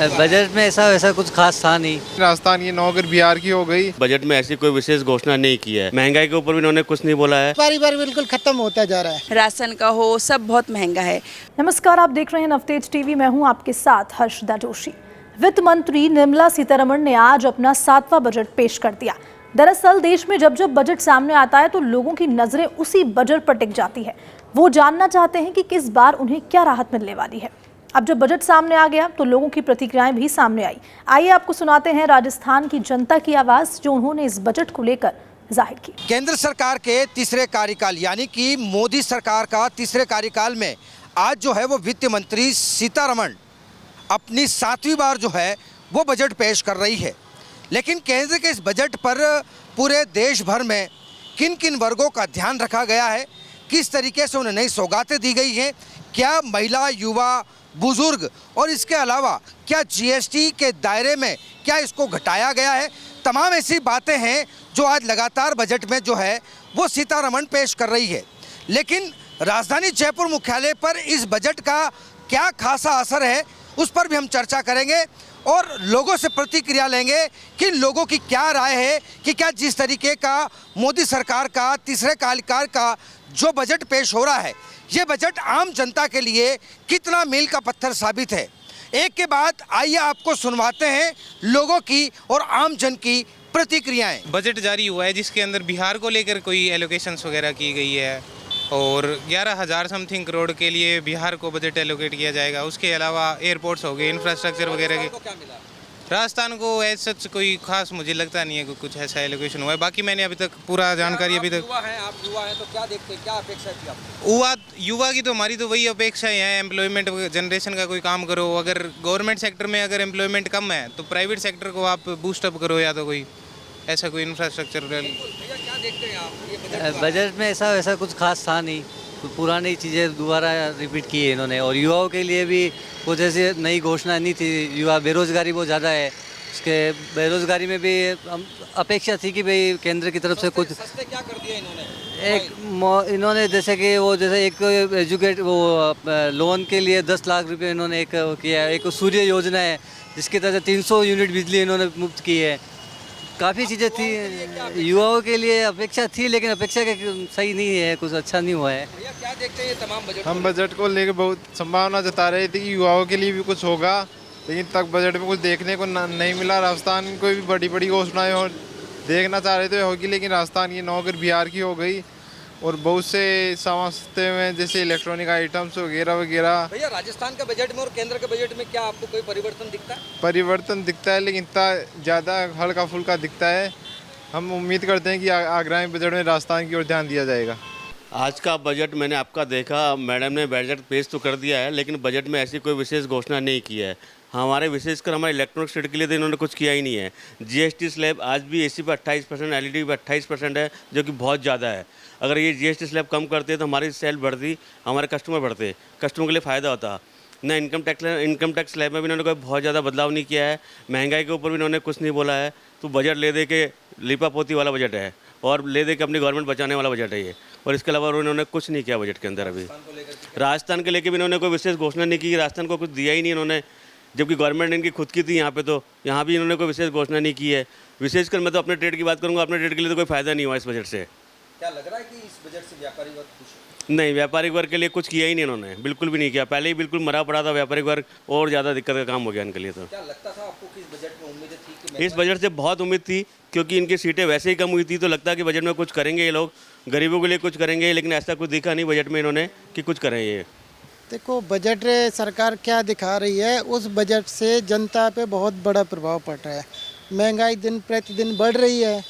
Budget में ऐसा वैसा कुछ खास था नहीं। राजस्थान की नौकरी बिहार की हो गई। बजट में ऐसी कोई विशेष घोषणा नहीं की है। महंगाई के ऊपर भी इन्होंने कुछ नहीं बोला है। बारी बारी बिल्कुल खत्म होता जा रहा है। राशन का हो, सब बहुत महंगा है। नमस्कार, आप देख रहे हैं नवतेज टीवी। मैं हूं आपके साथ हर्षदा जोशी। वित्त मंत्री निर्मला सीतारमण ने आज अपना 7वां बजट पेश कर दिया। दरअसल देश में जब जब बजट सामने आता है तो लोगों की नजरें उसी बजट पर टिक जाती है। वो जानना चाहते हैं कि किस बार उन्हें क्या राहत मिलने वाली है। अब जब बजट सामने आ गया तो लोगों की प्रतिक्रियाएं भी सामने आई। आइए आपको सुनाते हैं राजस्थान की जनता की आवाज, जो उन्होंने इस बजट को लेकर जाहिर की। केंद्र सरकार के तीसरे कार्यकाल यानी कि मोदी सरकार का तीसरे कार्यकाल में आज जो है वो वित्त मंत्री सीतारमण अपनी 7वीं बार जो है वो बजट पेश कर रही है। लेकिन केंद्र के इस बजट पर पूरे देश भर में किन किन वर्गों का ध्यान रखा गया है, किस तरीके से उन्हें नई सौगातें दी गई हैं, क्या महिला, युवा, बुजुर्ग और इसके अलावा क्या जीएसटी के दायरे में क्या इसको घटाया गया है, तमाम ऐसी बातें हैं जो आज लगातार बजट में जो है वो सीतारमण पेश कर रही है। लेकिन राजधानी जयपुर मुख्यालय पर इस बजट का क्या खासा असर है उस पर भी हम चर्चा करेंगे और लोगों से प्रतिक्रिया लेंगे कि लोगों की क्या राय है कि क्या जिस तरीके का मोदी सरकार का तीसरे कार्यकाल का जो बजट पेश हो रहा है, ये बजट आम जनता के लिए कितना मील का पत्थर साबित है। एक के बाद आइए आपको सुनवाते हैं लोगों की और आम जन की प्रतिक्रियाएं। बजट जारी हुआ है जिसके अंदर बिहार को लेकर कोई एलोकेशंस वगैरह की गई है और 11,000 समथिंग करोड़ के लिए बिहार को बजट एलोकेट किया जाएगा। उसके अलावा एयरपोर्ट्स हो गए, इंफ्रास्ट्रक्चर वगैरह के। राजस्थान को ऐसा सच कोई खास मुझे लगता नहीं है कि कुछ ऐसा एलोकेशन हुआ है। बाकी मैंने अभी तक पूरा जानकारी अभी तक। आप युवा हैं तो क्या देखते हैं, क्या अपेक्षा थी आपको? युवा की तो हमारी तो वही अपेक्षाएं हैं, एम्प्लॉयमेंट जनरेशन का कोई काम करो। अगर गवर्नमेंट सेक्टर में अगर एम्प्लॉयमेंट कम है तो प्राइवेट सेक्टर को आप बूस्टअप करो या तो कोई ऐसा कोई इंफ्रास्ट्रक्चर। क्या देखते हैं आप बजट में ऐसा वैसा कुछ खास था नहीं। पुरानी चीज़ें दोबारा रिपीट की है इन्होंने, और युवाओं के लिए भी कुछ ऐसी नई घोषणा नहीं थी। युवा बेरोजगारी बहुत ज़्यादा है, इसके बेरोजगारी में भी हम अपेक्षा थी कि भाई केंद्र की तरफ से कुछ सस्ते क्या कर दिया इन्होंने जैसे कि वो जैसे एक एजुकेट वो लोन के लिए 10 लाख रुपए इन्होंने एक किया है। एक सूर्य योजना है जिसकी तरह 300 यूनिट बिजली इन्होंने मुफ्त की है। काफ़ी चीज़ें थी युवाओं के लिए अपेक्षा थी, लेकिन अपेक्षा के सही नहीं है, कुछ अच्छा नहीं हुआ है। क्या देखते हैं तमाम बजट? हम बजट को लेकर बहुत संभावना जता रहे थे कि युवाओं के लिए भी कुछ होगा, लेकिन तक बजट में कुछ देखने को नहीं मिला। राजस्थान को भी बड़ी बड़ी घोषणाएं हो देखना चाह रहे थे होगी, लेकिन राजस्थान की नौकरी बिहार की हो गई और बहुत से समझते में जैसे इलेक्ट्रॉनिक आइटम्स वगैरह वगैरह। भैया, राजस्थान के बजट में और केंद्र के बजट में क्या आपको कोई परिवर्तन दिखता है? परिवर्तन दिखता है, लेकिन इतना ज़्यादा हल्का फुल्का दिखता है। हम उम्मीद करते हैं कि आगामी बजट में राजस्थान की ओर ध्यान दिया जाएगा। आज का बजट मैंने आपका देखा, मैडम ने बजट पेश तो कर दिया है, लेकिन बजट में ऐसी कोई विशेष घोषणा नहीं की है। हमारे विशेषकर हमारे इलेक्ट्रॉनिक सेक्टर के लिए तो इन्होंने कुछ किया ही नहीं है। जीएसटी स्लैब आज भी एसी पर 28%, एलईडी पर 28% है, जो कि बहुत ज़्यादा है। अगर ये जीएसटी स्लैब कम करते तो हमारी सेल बढ़ती, हमारे कस्टमर बढ़ते, कस्टमर के लिए फ़ायदा होता। ना इनकम टैक्स स्लैब में भी इन्होंने कोई बहुत ज़्यादा बदलाव नहीं किया है। महंगाई के ऊपर भी इन्होंने कुछ नहीं बोला है। तो बजट ले दे के लिपा पोती वाला बजट है और ले दे के अपनी गवर्नमेंट बचाने वाला बजट है ये। और इसके अलावा उन्होंने कुछ नहीं किया बजट के अंदर। अभी राजस्थान के लेके भी इन्होंने कोई विशेष घोषणा नहीं की। राजस्थान को कुछ दिया ही नहीं इन्होंने, जबकि गवर्नमेंट इनकी खुद की थी यहाँ पे, तो यहाँ भी इन्होंने कोई विशेष घोषणा नहीं की है। विशेषकर मैं तो अपने ट्रेड की बात करूँगा, अपने ट्रेड के लिए तो कोई फ़ायदा नहीं हुआ इस बजट से। क्या लग रहा है कि इस बजट से व्यापारी वर्ग खुश है? नहीं, व्यापारिक वर्ग के लिए कुछ किया ही नहीं इन्होंने, बिल्कुल भी नहीं किया। पहले ही बिल्कुल मरा पड़ा था व्यापारिक वर्ग, और ज़्यादा दिक्कत का काम हो गया इनके लिए। तो क्या लगता था आपको कि इस बजट में उम्मीदें थी कि इस बजट से बहुत उम्मीद थी, क्योंकि इनकी सीटें वैसे ही कम हुई थी, तो लगता है कि बजट में कुछ करेंगे ये लोग, गरीबों के लिए कुछ करेंगे, लेकिन ऐसा कुछ दिखा नहीं बजट में इन्होंने कि कुछ करें ये। देखो, बजट सरकार क्या दिखा रही है, उस बजट से जनता पे बहुत बड़ा प्रभाव पड़ रहा है। महंगाई दिन प्रतिदिन बढ़ रही है।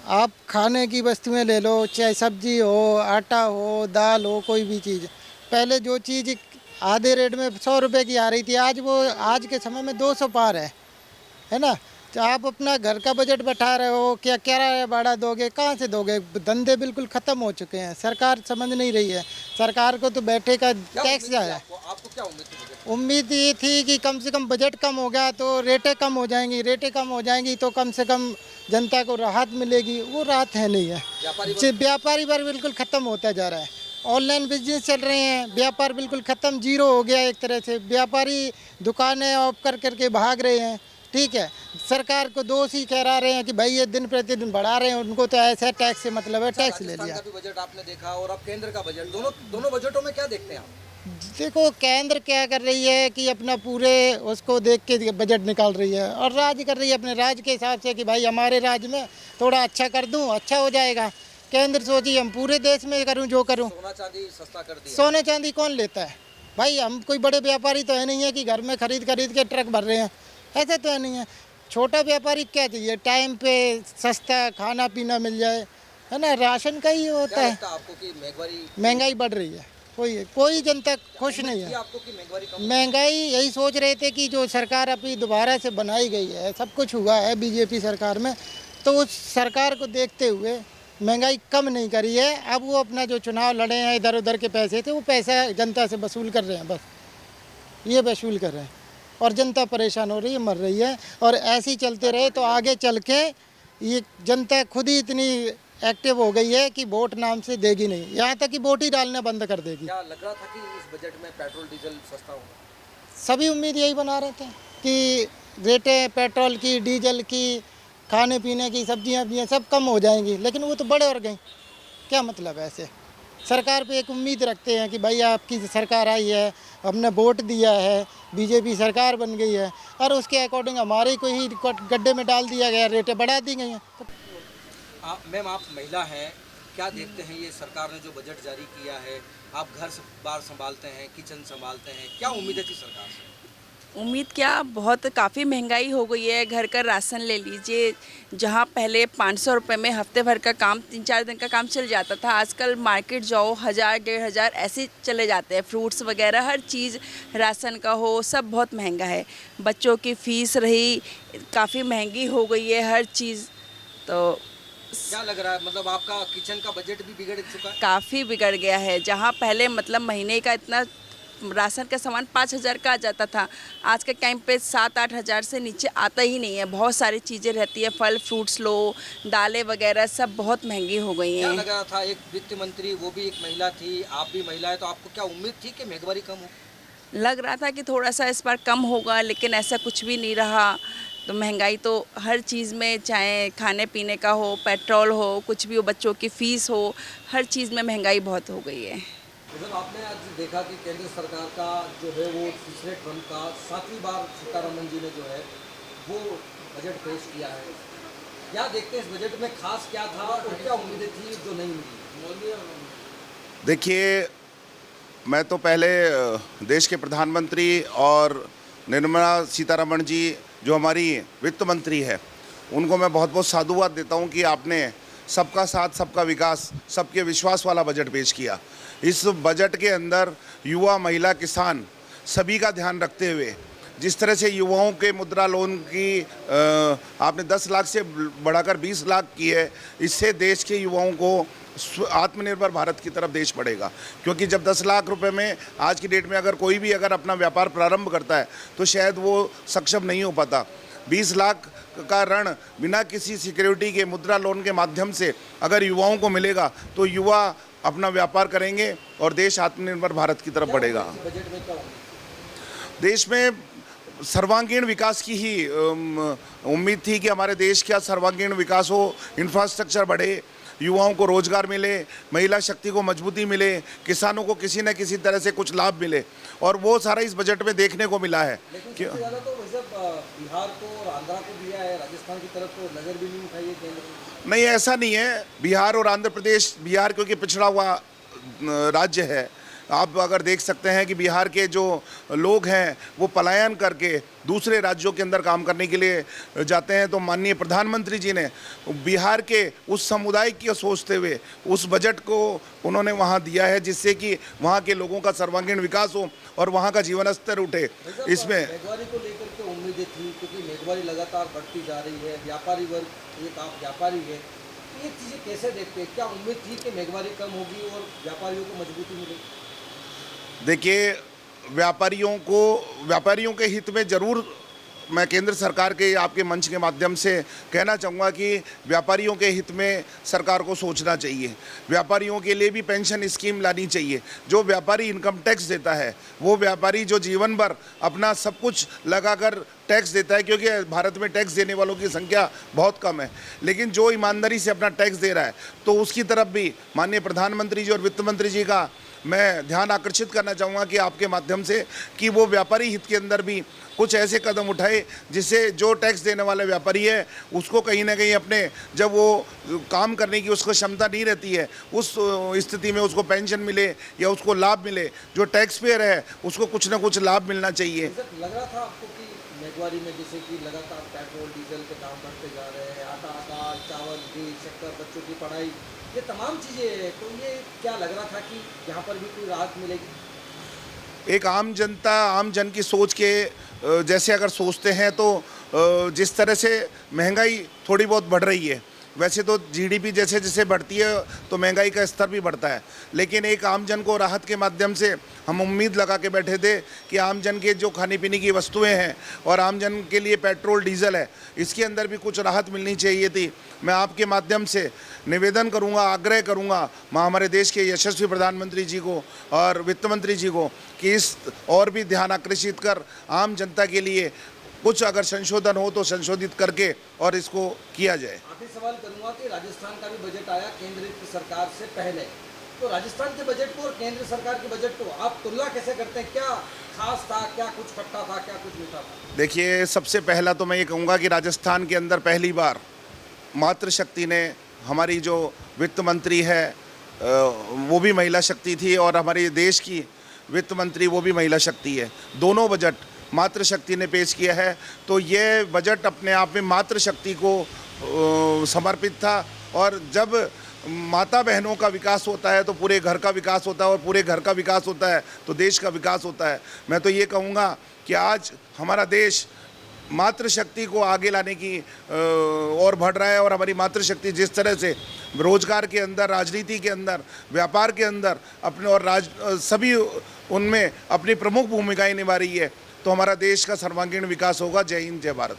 आप खाने की वस्तुएं ले लो, चाहे सब्जी हो, आटा हो, दाल हो, कोई भी चीज़। पहले जो चीज़ आधे रेट में 100 रुपये की आ रही थी, आज वो आज के समय में 200 पार है ना। तो आप अपना घर का बजट बैठा रहे हो, क्या किराया भाड़ा दोगे, कहाँ से दोगे? धंधे बिल्कुल ख़त्म हो चुके हैं। सरकार समझ नहीं रही है। सरकार को तो बैठे का टैक्स जाए। आपको क्या उम्मीद थी? उम्मीद ये थी कि कम से कम बजट कम हो गया तो रेटें कम हो जाएंगी, रेटें कम हो जाएंगी तो कम से कम जनता को राहत मिलेगी। वो राहत है नहीं है। व्यापारी वर्ग बिल्कुल ख़त्म होता जा रहा है। ऑनलाइन बिजनेस चल रहे हैं, व्यापार बिल्कुल ख़त्म, जीरो हो गया एक तरह से। व्यापारी दुकानें ऑफ कर करके भाग रहे हैं। ठीक है, सरकार को दोष ही कह रहे हैं कि भाई ये दिन प्रतिदिन बढ़ा रहे हैं, उनको तो ऐसा टैक्स से मतलब है, टैक्स ले लिया। राजस्थान का भी बजट आपने देखा और अब केंद्र का बजट, दोनों बजटों में क्या देखते हैं आप? देखो केंद्र क्या कर रही है कि अपना पूरे उसको देख के बजट निकाल रही है, और राज्य कर रही है अपने राज्य के हिसाब से कि भाई हमारे राज्य में थोड़ा अच्छा कर दूं, अच्छा हो जाएगा। केंद्र सोची हम पूरे देश में करूं जो करूं। सोना चांदी सस्ता कर दिया। सोने चांदी कौन लेता है भाई? हम कोई बड़े व्यापारी तो है नहीं है कि घर में खरीद के ट्रक भर रहे हैं, ऐसे तो है नहीं है। छोटा व्यापारी क्या चाहिए? टाइम पे सस्ता खाना पीना मिल जाए, है ना, राशन का ही होता है। आपको कि महंगाई बढ़ रही है, कोई जनता खुश नहीं है। आपको कि महंगाई यही सोच रहे थे कि जो सरकार अभी दोबारा से बनाई गई है, सब कुछ हुआ है बीजेपी सरकार में, तो उस सरकार को देखते हुए महंगाई कम नहीं करी है। अब वो अपना जो चुनाव लड़े हैं, इधर उधर के पैसे थे, वो पैसा जनता से वसूल कर रहे हैं, बस ये वसूल कर रहे हैं, और जनता परेशान हो रही है, मर रही है। और ऐसे ही चलते रहे तो आगे चल के ये जनता खुद ही इतनी एक्टिव हो गई है कि वोट नाम से देगी नहीं, यहाँ तक कि वोट ही डालना बंद कर देगी। क्या लग रहा था कि इस बजट में पेट्रोल डीजल सस्ता होगा? सभी उम्मीद यही बना रहे थे कि रेटें पेट्रोल की, डीजल की, खाने पीने की, सब्जियां सब कम हो जाएंगी, लेकिन वो तो बढ़ और गई। क्या मतलब है? ऐसे सरकार पे एक उम्मीद रखते हैं कि भाई आपकी सरकार आई है, हमने वोट दिया है, बीजेपी सरकार बन गई है, और उसके अकॉर्डिंग हमारे को ही गड्ढे में डाल दिया गया, रेटें बढ़ा दी गई हैं। मैम आप महिला हैं, क्या देखते हैं ये सरकार ने जो बजट जारी किया है? आप घर बार संभालते हैं, किचन संभालते हैं, क्या उम्मीद है थी सरकार से? उम्मीद क्या, बहुत काफ़ी महंगाई हो गई है। घर का राशन ले लीजिए, जहाँ पहले 500 रुपये में हफ्ते भर का काम, 3-4 दिन का काम चल जाता था, आजकल मार्केट जाओ 1000-1500 ऐसे चले जाते हैं। फ्रूट्स वगैरह हर चीज़ राशन का हो, सब बहुत महंगा है। बच्चों की फ़ीस रही काफ़ी महंगी हो गई है, हर चीज़। तो क्या लग रहा है, मतलब आपका किचन का बजट भी बिगड़ चुका है? काफ़ी बिगड़ गया है। जहाँ पहले मतलब महीने का इतना राशन का सामान 5000 का आ जाता था, आज के टाइम पे 7-8 हज़ार से नीचे आता ही नहीं है। बहुत सारी चीज़ें रहती है, फल फ्रूट्स लो, दालें वगैरह सब बहुत महंगी हो गई क्या हैं। लग रहा था, एक वित्त मंत्री, वो भी एक महिला थी, आप भी महिला है, तो आपको क्या उम्मीद थी कि महंगाई कम हो? लग रहा था कि थोड़ा सा इस बार कम होगा, लेकिन ऐसा कुछ भी नहीं रहा। तो महंगाई तो हर चीज़ में, चाहे खाने पीने का हो, पेट्रोल हो, कुछ भी हो, बच्चों की फ़ीस हो, हर चीज़ में महंगाई बहुत हो गई है। मतलब आपने आज देखा कि केंद्र सरकार का जो है वो तीसरे ट्रम्प का 7वीं बार सीतारमण जी ने जो है वो बजट पेश किया है। क्या देखते हैं इस बजट में खास क्या था और क्या उम्मीदें थी जो नहीं मिली? देखिए, मैं तो पहले देश के प्रधानमंत्री और निर्मला सीतारमण जी जो हमारी वित्त मंत्री है, उनको मैं बहुत बहुत साधुवाद देता हूं कि आपने सबका साथ सबका विकास, सबके विश्वास वाला बजट पेश किया। इस बजट के अंदर युवा, महिला, किसान सभी का ध्यान रखते हुए जिस तरह से युवाओं के मुद्रा लोन की आपने 10 लाख से बढ़ाकर 20 लाख की है, इससे देश के युवाओं को आत्मनिर्भर भारत की तरफ देश बढ़ेगा। क्योंकि जब 10 लाख रुपए में आज की डेट में अगर कोई भी अगर अपना व्यापार प्रारंभ करता है तो शायद वो सक्षम नहीं हो पाता। 20 लाख का ऋण बिना किसी सिक्योरिटी के मुद्रा लोन के माध्यम से अगर युवाओं को मिलेगा तो युवा अपना व्यापार करेंगे और देश आत्मनिर्भर भारत की तरफ बढ़ेगा। देश में सर्वांगीण विकास की ही उम्मीद थी कि हमारे देश का सर्वांगीण विकास हो, इंफ्रास्ट्रक्चर बढ़े, युवाओं को रोजगार मिले, महिला शक्ति को मजबूती मिले, किसानों को किसी न किसी तरह से कुछ लाभ मिले, और वो सारा इस बजट में देखने को मिला है। लेकिन सबसे ज़्यादा तो वैसे बिहार को और आंध्रा को दिया है, राजस्थान की तरफ तो नज़र भी नहीं उठाई है केंद्र ने। नहीं, ऐसा नहीं है। बिहार और आंध्र प्रदेश, बिहार क्योंकि पिछड़ा हुआ राज्य है, आप अगर देख सकते हैं कि बिहार के जो लोग हैं वो पलायन करके दूसरे राज्यों के अंदर काम करने के लिए जाते हैं। तो माननीय प्रधानमंत्री जी ने बिहार के उस समुदाय की सोचते हुए उस बजट को उन्होंने वहाँ दिया है, जिससे कि वहाँ के लोगों का सर्वांगीण विकास हो और वहाँ का जीवन स्तर उठे। इसमें महंगाई को लेकर के उम्मीदें थी, क्योंकि महंगाई लगातार बढ़ती जा रही है, व्यापारी वर्ग, एक आप व्यापारी है, ये चीज़ें कैसे देखते हैं? क्या उम्मीद थी कि महंगाई कम होगी और व्यापारियों को मजबूती मिलेगी? देखिए, व्यापारियों के हित में ज़रूर मैं केंद्र सरकार के आपके मंच के माध्यम से कहना चाहूँगा कि व्यापारियों के हित में सरकार को सोचना चाहिए। व्यापारियों के लिए भी पेंशन स्कीम लानी चाहिए। जो व्यापारी इनकम टैक्स देता है, वो व्यापारी जो जीवन भर अपना सब कुछ लगाकर टैक्स देता है, क्योंकि भारत में टैक्स देने वालों की संख्या बहुत कम है, लेकिन जो ईमानदारी से अपना टैक्स दे रहा है, तो उसकी तरफ भी माननीय प्रधानमंत्री जी और वित्त मंत्री जी का मैं ध्यान आकर्षित करना चाहूँगा कि आपके माध्यम से कि वो व्यापारी हित के अंदर भी कुछ ऐसे कदम उठाए जिससे जो टैक्स देने वाला व्यापारी है उसको कहीं ना कहीं अपने जब वो काम करने की उसको क्षमता नहीं रहती है, उस स्थिति में उसको पेंशन मिले या उसको लाभ मिले। जो टैक्स पेयर है उसको कुछ ना कुछ लाभ मिलना चाहिए। लग रहा था आपको कि महंगाई में जैसे कि लगातार पेट्रोल डीजल के दाम बढ़ते जा रहे हैं, आटा दाल चावल घी शक्कर, बच्चों की पढ़ाई, ये तमाम चीज़ें हैं, तो ये क्या लग रहा था कि यहाँ पर भी कोई राहत मिलेगी? एक आम जनता, आम जन की सोच के जैसे अगर सोचते हैं तो जिस तरह से महंगाई थोड़ी बहुत बढ़ रही है, वैसे तो जीडीपी जैसे जैसे बढ़ती है तो महंगाई का स्तर भी बढ़ता है, लेकिन एक आम जन को राहत के माध्यम से हम उम्मीद लगा के बैठे थे कि आम जन के जो खाने पीने की वस्तुएं हैं और आम जन के लिए पेट्रोल डीजल है, इसके अंदर भी कुछ राहत मिलनी चाहिए थी। मैं आपके माध्यम से निवेदन करूंगा, आग्रह करूंगा हमारे देश के यशस्वी प्रधानमंत्री जी को और वित्त मंत्री जी को कि इस और भी ध्यान आकर्षित कर आम जनता के लिए कुछ अगर संशोधन हो तो संशोधित करके और इसको किया जाए। आखिरी सवाल करूंगा कि राजस्थान का भी बजट आया केंद्र की सरकार से पहले, तो राजस्थान के बजट को और केंद्र सरकार के बजट को आप तुलना कैसे करते हैं? क्या खास था, क्या कुछ खट्टा था, क्या कुछ मीठा था? देखिए, सबसे पहला तो मैं ये कहूँगा कि राजस्थान के अंदर पहली बार मातृशक्ति ने, हमारी जो वित्त मंत्री है वो भी महिला शक्ति थी और हमारे देश की वित्त मंत्री वो भी महिला शक्ति है। दोनों बजट मातृशक्ति ने पेश किया है, तो ये बजट अपने आप में मातृशक्ति को समर्पित था। और जब माता बहनों का विकास होता है तो पूरे घर का विकास होता है, और पूरे घर का विकास होता है तो देश का विकास होता है। मैं तो ये कहूँगा कि आज हमारा देश मातृशक्ति को आगे लाने की और बढ़ रहा है, और हमारी मातृशक्ति जिस तरह से रोजगार के अंदर, राजनीति के अंदर, व्यापार के अंदर अपने और सभी उनमें अपनी प्रमुख भूमिकाएं निभा रही है, तो हमारा देश का सर्वांगीण विकास होगा। जय हिंद, जय भारत।